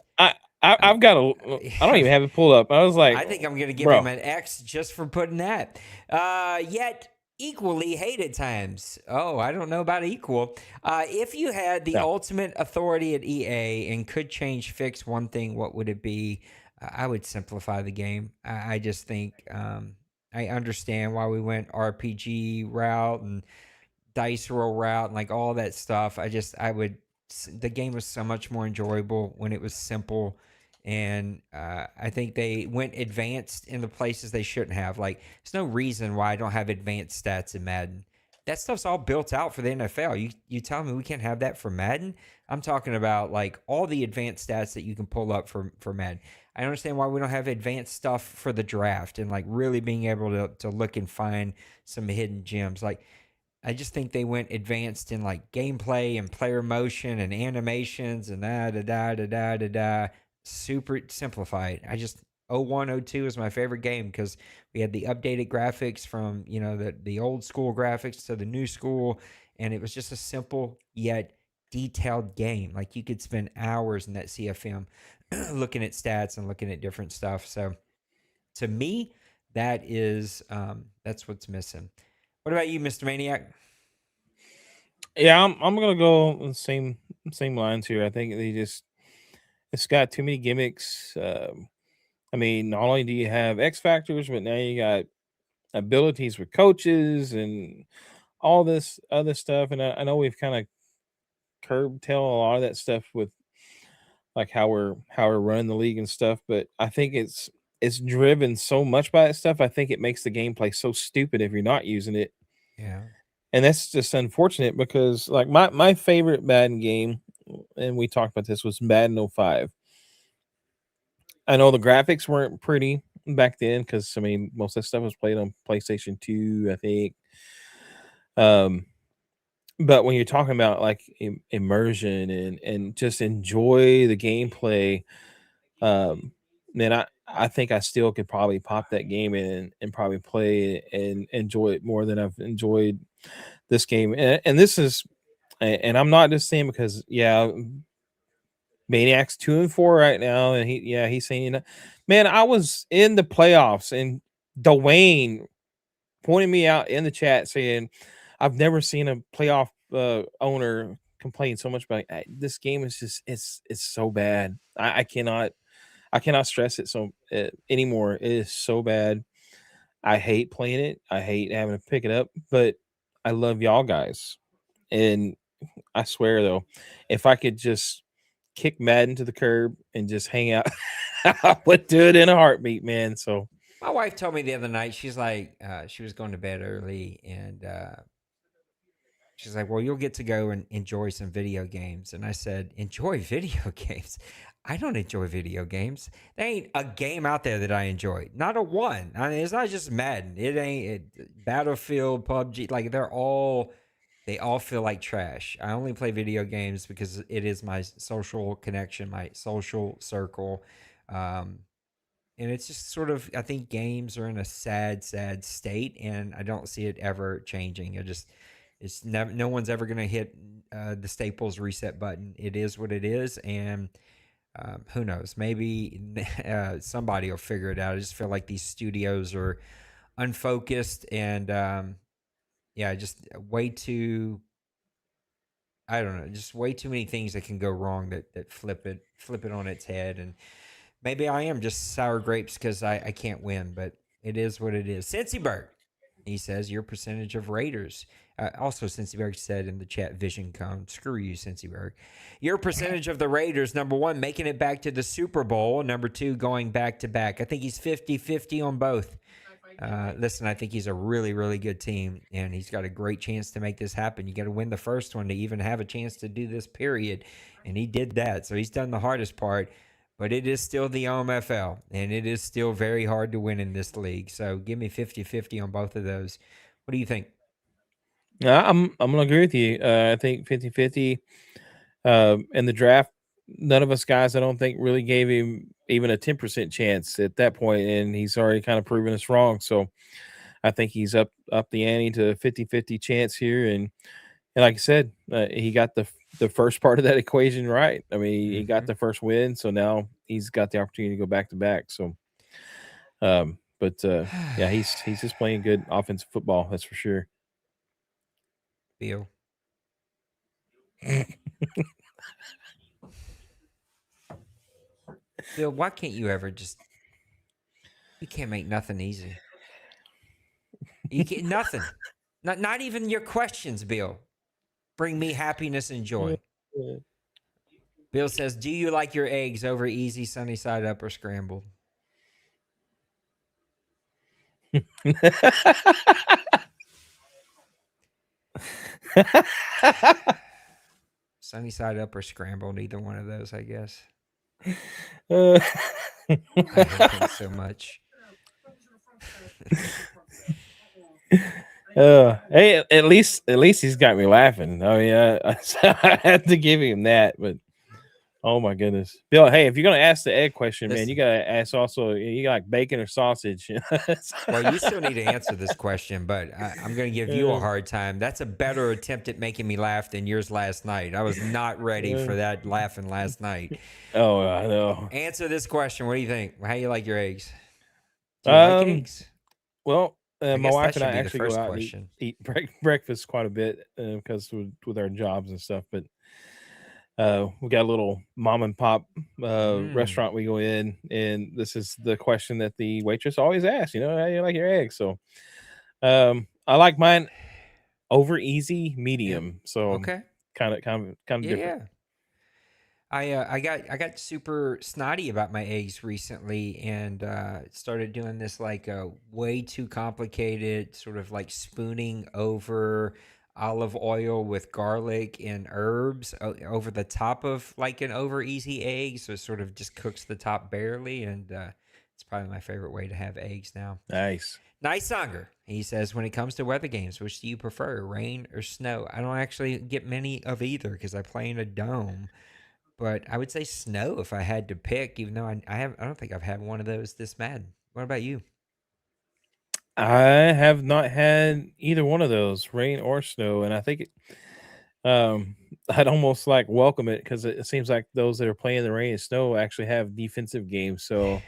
I've got I don't even have it pulled up. I was like,
I think I'm going to give him an X just for putting that. Yet equally hated times. Oh, I don't know about equal. If you had the ultimate authority at EA and could fix one thing, what would it be? I would simplify the game. I just think I understand why we went RPG route and dice roll route and like all that stuff. The game was so much more enjoyable when it was simple. And I think they went advanced in the places they shouldn't have. Like, there's no reason why I don't have advanced stats in Madden. That stuff's all built out for the NFL. You tell me we can't have that for Madden? I'm talking about, like, all the advanced stats that you can pull up for Madden. I don't understand why we don't have advanced stuff for the draft and, like, really being able to look and find some hidden gems. Like, I just think they went advanced in, like, gameplay and player motion and animations and da-da-da-da-da-da-da. Super simplified. 01, 02 is my favorite game because we had the updated graphics from, the old school graphics to the new school, and it was just a simple yet detailed game. Like, you could spend hours in that CFM looking at stats and looking at different stuff. So to me, that's what's missing. What about you, Mr. Maniac?
Yeah, I'm gonna go on the same lines here. I think it's got too many gimmicks. I mean, not only do you have X factors, but now you got abilities with coaches and all this other stuff. And I know we've kind of curb tail a lot of that stuff with like how we're running the league and stuff. But I think it's driven so much by that stuff. I think it makes the gameplay so stupid if you're not using it.
Yeah.
And that's just unfortunate because like my favorite Madden game, and we talked about this, was Madden 05. I know the graphics weren't pretty back then because I mean most of that stuff was played on PlayStation 2, I think. Um, but when you're talking about like immersion and just enjoy the gameplay, um, man, I think I still could probably pop that game in and probably play it and enjoy it more than I've enjoyed this game. And this is, and I'm not just saying because yeah, Maniac's 2-4 right now, and he's saying, man, I was in the playoffs, and Dwayne pointed me out in the chat saying, I've never seen a playoff owner complain so much about this game. Is just it's so bad. I cannot stress it so anymore. It is so bad. I hate playing it. I hate having to pick it up, but I love y'all guys, and I swear though, if I could just kick Madden to the curb and just hang out, I would do it in a heartbeat, man. So
My wife told me the other night, she's like, she was going to bed early, and she's like, well, you'll get to go and enjoy some video games. And I said, enjoy video games? I don't enjoy video games. There ain't a game out there that I enjoy. Not a one. I mean, it's not just Madden. It ain't Battlefield, PUBG. Like they all feel like trash. I only play video games because it is my social connection, my social circle. Um, and it's just sort of, I think games are in a sad state, and I don't see it ever changing. It's never, no one's ever going to hit the Staples reset button. It is what it is, and who knows? Maybe somebody will figure it out. I just feel like these studios are unfocused and just way too. I don't know, just way too many things that can go wrong that flip it on its head. And maybe I am just sour grapes because I can't win, but it is what it is. Cincyberg, he says, your percentage of Raiders. Also, Cincyberg said in the chat, Vision Cone. Screw you, Cincyberg. Your percentage of the Raiders, number one, making it back to the Super Bowl. Number two, going back to back. I think he's 50-50 on both. Listen, I think he's a really, really good team, and he's got a great chance to make this happen. You got to win the first one to even have a chance to do this, period. And he did that. So he's done the hardest part. But it is still the OMFL, and it is still very hard to win in this league. So give me 50-50 on both of those. What do you think?
I'm gonna agree with you. I think 50-50 in the draft. None of us guys, I don't think, really gave him even a 10% chance at that point, and he's already kind of proven us wrong. So I think he's up the ante to 50-50 chance here, and like I said, he got the first part of that equation right. I mean, he got the first win, so now he's got the opportunity to go back to back. So, yeah, he's just playing good offensive football. That's for sure.
Bill. Bill, why can't you ever just? You can't make nothing easy. You can't nothing. Not even your questions, Bill. Bring me happiness and joy. Bill says, do you like your eggs over easy, sunny side up, or scrambled? Sunny side up or scrambled, either one of those, I guess. I hate him so much.
Hey, at least he's got me laughing. I mean, I have to give him that, but oh my goodness, Bill. Hey, if you're gonna ask the egg question, man, you gotta ask also. You got like bacon or sausage.
Well, you still need to answer this question, but I'm going to give you a hard time. That's a better attempt at making me laugh than yours last night. I was not ready for that laughing last night.
Oh, I know.
Answer this question. What do you think? How you like your eggs? Do you like eggs?
Well,
I
My
guess that
wife and
should
I
be the
actually go
first
out and
question.
eat breakfast quite a bit because with our jobs and stuff. But we got a little mom and pop
Mm.
restaurant we go in, and this is the question that the waitress always asks. How do you like your eggs? So I like mine over easy,
Yeah.
medium. So
Okay.
kind of
Yeah,
different.
yeah. I got super snotty about my eggs recently, and started doing this like way too complicated sort of like spooning over olive oil with garlic and herbs over the top of like an over easy egg, so it sort of just cooks the top barely, and it's probably my favorite way to have eggs now.
Nice.
Nice Songer. He says, when it comes to weather games, which do you prefer, rain or snow? I don't actually get many of either because I play in a dome. But I would say snow if I had to pick, even though I don't think I've had one of those this Madden. What about you?
I have not had either one of those, rain or snow, and I think um, I'd almost like welcome it because it seems like those that are playing the rain and snow actually have defensive games. So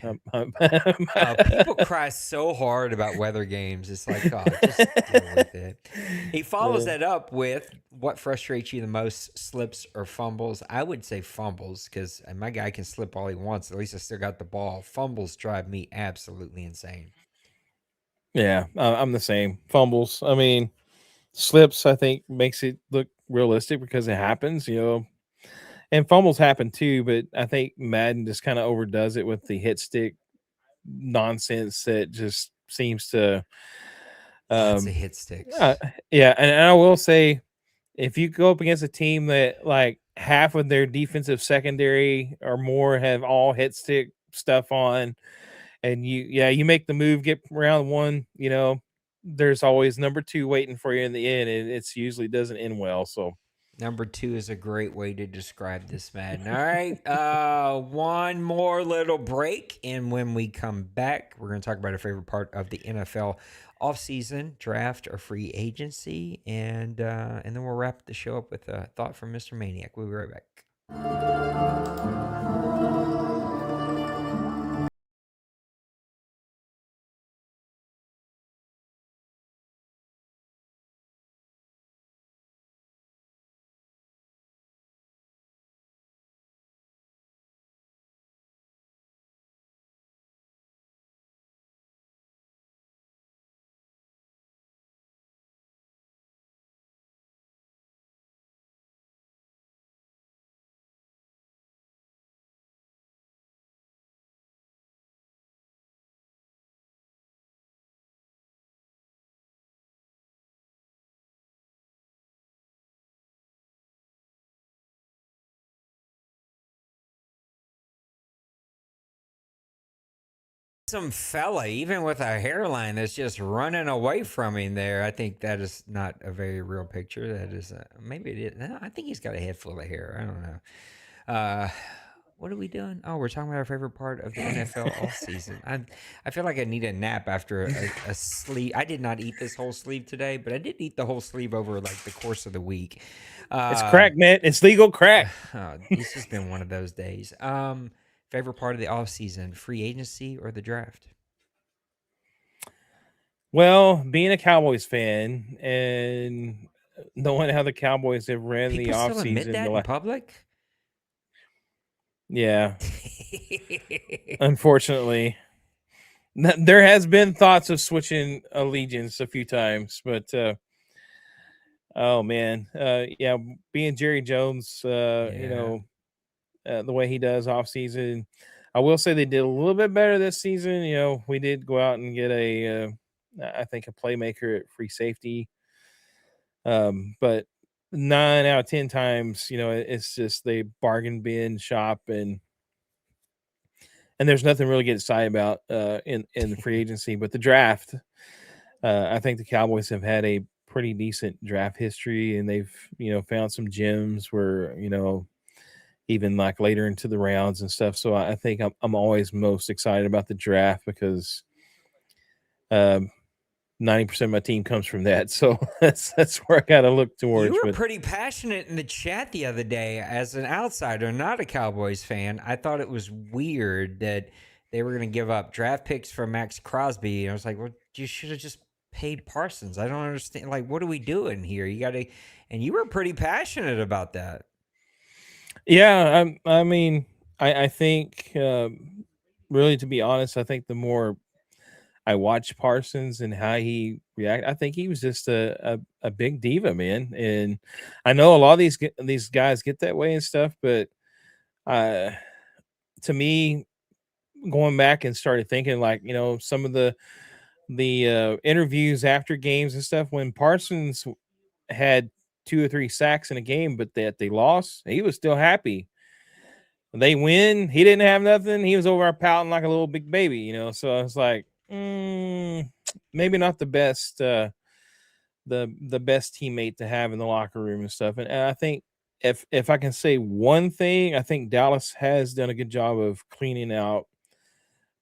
People cry so hard about weather games. It's like, oh, just deal with it. He follows
Yeah.
that up with, what frustrates you the most, slips or fumbles? I would say fumbles because my guy can slip all he wants. At least I still got the ball. Fumbles drive me absolutely insane.
Yeah, I'm the same. Fumbles. I mean, slips. I think makes it look realistic because it happens. And fumbles happen too. But I think Madden just kind of overdoes it with the hit stick nonsense that just seems to.
Lots of
Um,
hit sticks.
uh, yeah, and I will say, if you go up against a team that like half of their defensive secondary or more have all hit stick stuff on, and you make the move, get round one, there's always number two waiting for you in the end, and it's usually doesn't end well. So
Number two is a great way to describe this, Madden. All right, one more little break, and when we come back, we're going to talk about our favorite part of the NFL offseason, draft or free agency, and then we'll wrap the show up with a thought from Mr. Maniac. We'll be right back. Some fella, even with a hairline, that's just running away from him there. I think that is not a very real picture. That is, maybe it is. No, I think he's got a head full of hair. I don't know. What are we doing? Oh, we're talking about our favorite part of the NFL offseason. I feel like I need a nap after a sleeve. I did not eat this whole sleeve today, but I did eat the whole sleeve over like the course of the week.
it's crack, man. It's legal crack.
It's just been one of those days. Favorite part of the offseason, free agency or the draft?
Well, being a Cowboys fan and knowing how the Cowboys have ran the
People still admit
offseason,
that in public?
yeah, unfortunately. There has been thoughts of switching allegiance a few times, but oh man, yeah, being Jerry Jones,
Yeah.
the way he does off season, I will say they did a little bit better this season. We did go out and get I think a playmaker at free safety, but 9 out of 10 times, it's just they bargain bin shop and there's nothing really to get excited about in the free agency, but the draft. I think the Cowboys have had a pretty decent draft history, and they've found some gems where even like later into the rounds and stuff. So I think I'm always most excited about the draft because 90% of my team comes from that. So that's where I got to look
You
towards.
were
But
pretty passionate in the chat the other day as an outsider, not a Cowboys fan. I thought it was weird that they were going to give up draft picks for Max Crosby. And I was like, well, you should have just paid Parsons. I don't understand. Like, what are we doing here? You got to, and you were pretty passionate about that.
Yeah, I mean, I think, really, to be honest, I think the more I watch Parsons and how he react, I think he was just a big diva, man. And I know a lot of these guys get that way and stuff, but uh, to me, going back and started thinking, like, some of the interviews after games and stuff, when Parsons had 2 or 3 sacks in a game, but that they lost, he was still happy. They win, he didn't have nothing. He was over there pouting like a little big baby. So I was like, maybe not the best, the best teammate to have in the locker room and stuff. And I think if I can say one thing, I think Dallas has done a good job of cleaning out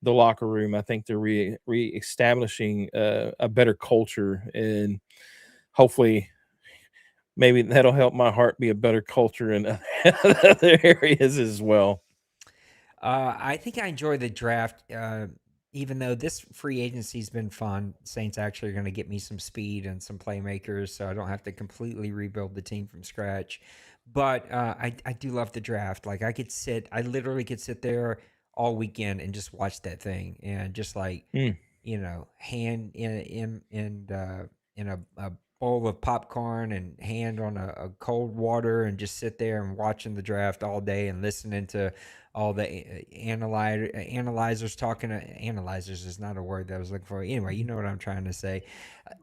the locker room. I think they're reestablishing a better culture, and hopefully, maybe that'll help my heart be a better culture in other areas as well.
I think I enjoy the draft, even though this free agency's been fun. Saints actually are going to get me some speed and some playmakers, so I don't have to completely rebuild the team from scratch. But I do love the draft. Like I literally could sit there all weekend and just watch that thing and just like
Mm.
hand in a bowl of popcorn and hand on a cold water and just sit there and watching the draft all day and listening to all the analyzers talking. Analyzers is not a word that I was looking for. Anyway, you know what I'm trying to say.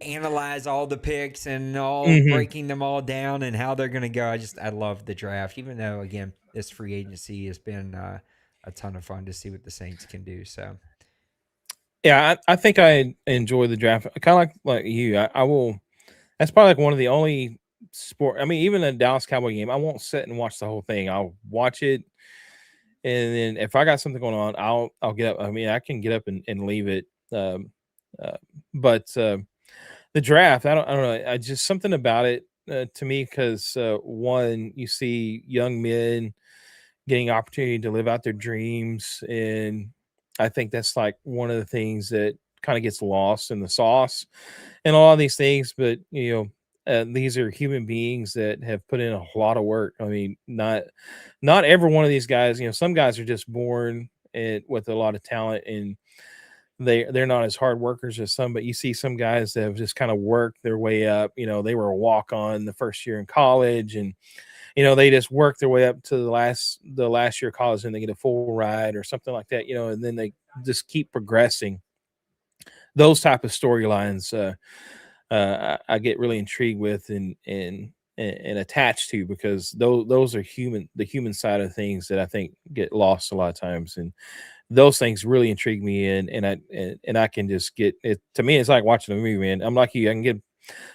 Analyze all the picks and all
Mhm.
breaking them all down and how they're going to go. I love the draft, even though again this free agency has been a ton of fun to see what the Saints can do. So
Yeah, I think I enjoy the draft. Kind of like you. I will. That's probably like one of the only sport. I mean, even a Dallas Cowboy game, I won't sit and watch the whole thing. I'll watch it, and then if I got something going on, I'll get up. I mean, I can get up and leave it. Um, uh, but the draft, I don't know. I just something about it, to me, because one, you see young men getting opportunity to live out their dreams, and I think that's like one of the things that kind of gets lost in the sauce and all of these things. But these are human beings that have put in a lot of work. I mean, not every one of these guys. Some guys are just born with a lot of talent, and they're not as hard workers as some. But you see some guys that have just kind of worked their way up. They were a walk on the first year in college, and they just work their way up to the last year of college, and they get a full ride or something like that. And then they just keep progressing. Those type of storylines, I get really intrigued with and attached to, because those are the human side of things that I think get lost a lot of times, and those things really intrigue me, and I can just get it. To me, it's like watching a movie, man. I'm like you. I can get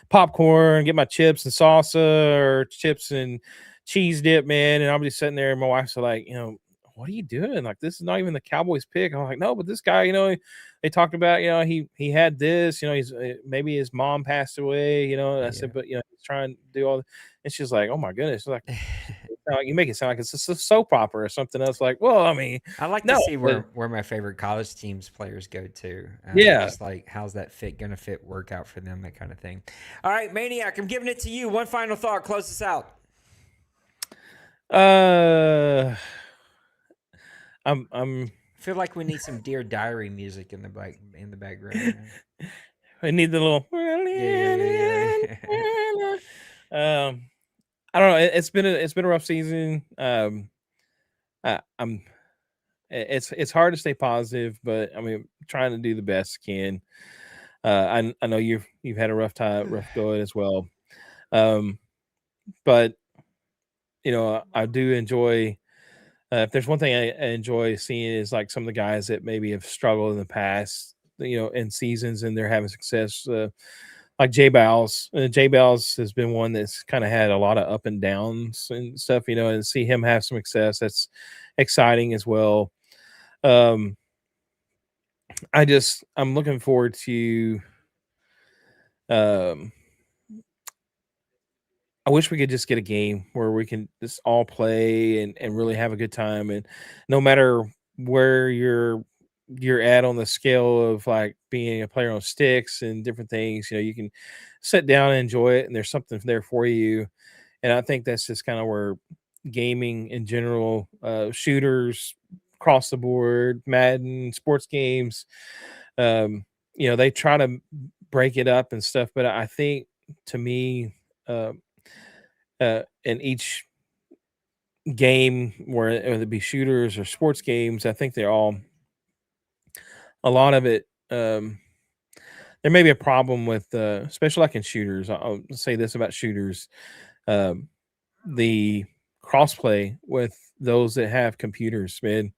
popcorn, get my chips and salsa, or chips and cheese dip, man. And I'll be sitting there, and my wife's like, what are you doing? Like, this is not even the Cowboys pick. I'm like, no, but this guy, they talked about, he had this, he's maybe his mom passed away, and I said, but he's trying to do all. And she's like, oh my goodness, she's like, you make it sound like it's a soap opera or something else. Like, well, I mean,
I like to
no,
see
but
where my favorite college teams players go to.
yeah.
Just like how's that going to fit work out for them, that kind of thing. All right, Maniac, I'm giving it to you. One final thought. Close us out.
I'm
I feel like we need some Dear Diary music in the background.
I need the little.
Yeah.
I don't know. It's been a rough season. I'm. It's hard to stay positive, but I mean, trying to do the best I can. I know you've had a rough go as well. But I do enjoy. If there's one thing I enjoy seeing, is like some of the guys that maybe have struggled in the past, in seasons, and they're having success. Like Jay Bowles. Jay Bowles has been one that's kind of had a lot of up and downs and stuff, and see him have some success. That's exciting as well. I'm looking forward to. Um, I wish we could just get a game where we can just all play and really have a good time. And no matter where you're you're at on the scale of like being a player on sticks and different things. You can sit down and enjoy it, and there's something there for you. And I think that's just kind of where gaming in general, shooters across the board, Madden, sports games, they try to break it up and stuff. But I think, to me, uh, in each game, whether it be shooters or sports games, I think they're all a lot of it. There may be a problem with, especially like in shooters. I'll say this about shooters: um, the crossplay with those that have computers. Man,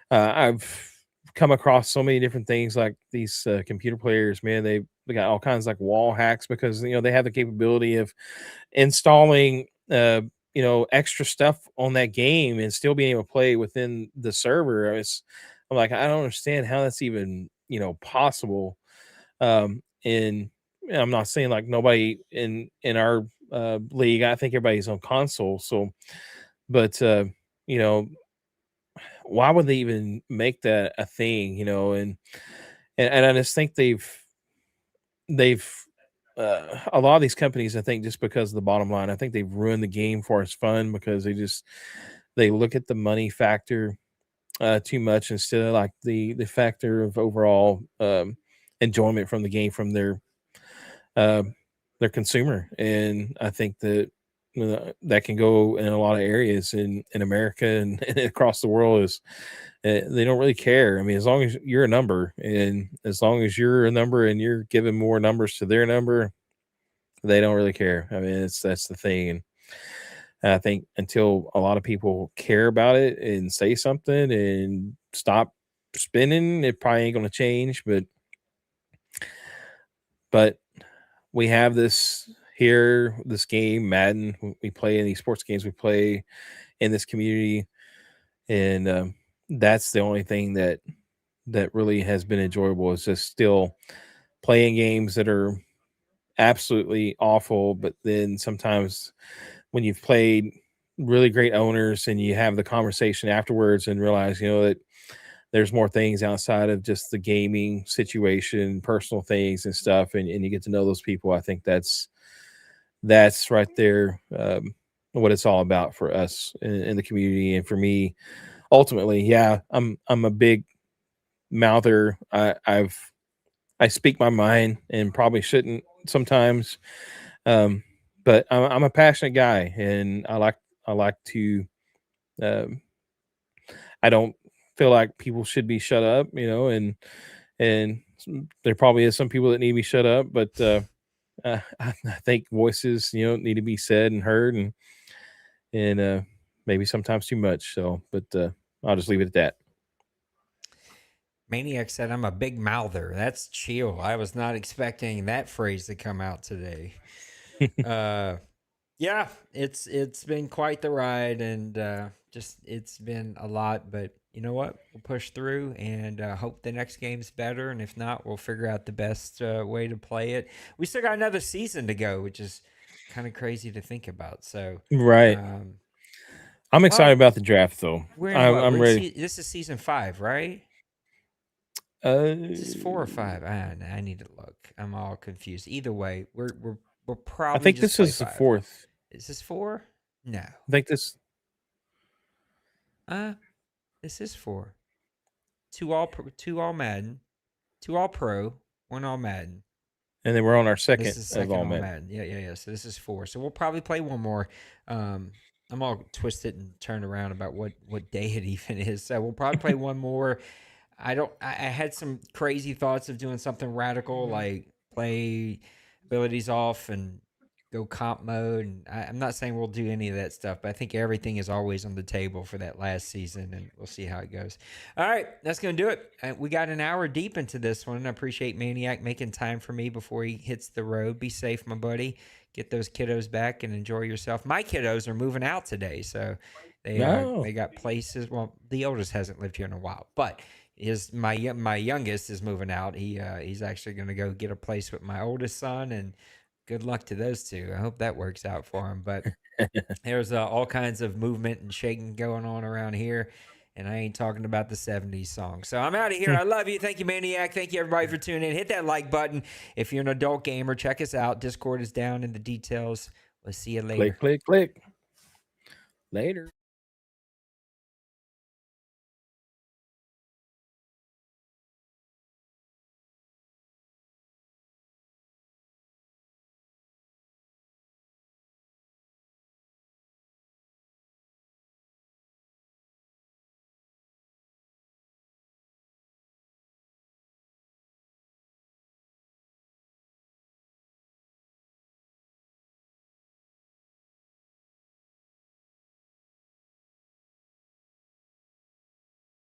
I've come across so many different things like these computer players. Man, they got all kinds like wall hacks because they have the capability of installing extra stuff on that game and still being able to play within the server. I'm like, I don't understand how that's even possible. And I'm not saying like nobody in our league. I think everybody's on console. So, but you know, why would they even make that a thing? And I just think they've a lot of these companies, I think, just because of the bottom line, I think they've ruined the game for us fun because they look at the money factor too much instead of like the factor of overall enjoyment from the game from uh, their consumer. And I think that that can go in a lot of areas in America and, and across the world is they don't really care. I mean, as long as you're a number, and as long as you're a number and you're giving more numbers to their number, they don't really care. I mean, that's the thing. And I think until a lot of people care about it and say something and stop spending, it probably ain't going to change. But we have this here, this game, Madden. We play in these sports games. We play in this community, and that's the only thing that really has been enjoyable. Is just still playing games that are absolutely awful, but then sometimes when you've played really great owners and you have the conversation afterwards and realize that there's more things outside of just the gaming situation, personal things and stuff, and you get to know those people. I think that's right there, what it's all about for us in the community. And for me, ultimately, yeah, I'm a big mouther. I speak my mind and probably shouldn't sometimes, but I'm a passionate guy, and I like to. Um, I don't feel like people should be shut up, and there probably is some people that need to be shut up, but I think voices, need to be said and heard, and maybe sometimes too much. So, but I'll just leave it at that.
Maniac said, "I'm a big mouther." That's chill. I was not expecting that phrase to come out today. Yeah, it's been quite the ride, and just it's been a lot. But you know what? We'll push through and hope the next game's better. And if not, we'll figure out the best way to play it. We still got another season to go, which is kind of crazy to think about. So,
Right. I'm excited about the draft, though.
We're in what?
I'm ready.
This is season 5, right? Is this 4 or 5? I need to look. I'm all confused. Either way, we're probably.
I think
just
this is the
5.
4th.
Is this 4? No.
I think this.
This is 4. 2 all Madden, 2 all pro, 1 all Madden.
And then we're on our second,
this is second
all Madden.
Yeah. So this is 4. So we'll probably play one more. I'm all twisted and turned around about what day it even is. So we'll probably play one more. I had some crazy thoughts of doing something radical, like play abilities off and go comp mode. And I'm not saying we'll do any of that stuff, but I think everything is always on the table for that last season, and we'll see how it goes. All right, that's going to do it. We got an hour deep into this one. I appreciate Maniac making time for me before he hits the road. Be safe, my buddy. Get those kiddos back and enjoy yourself. My kiddos are moving out today, so they got places. Well, the oldest hasn't lived here in a while, but my youngest is moving out. He's actually going to go get a place with my oldest son, and good luck to those two. I hope that works out for him. But there's all kinds of movement and shaking going on around here, And I ain't talking about the 70s song. So I'm out of here. I love you. Thank you, Maniac. Thank you, everybody, for tuning in. Hit that like button. If you're an adult gamer, check us out. Discord is down in the details. We'll see you later.
Click. Later.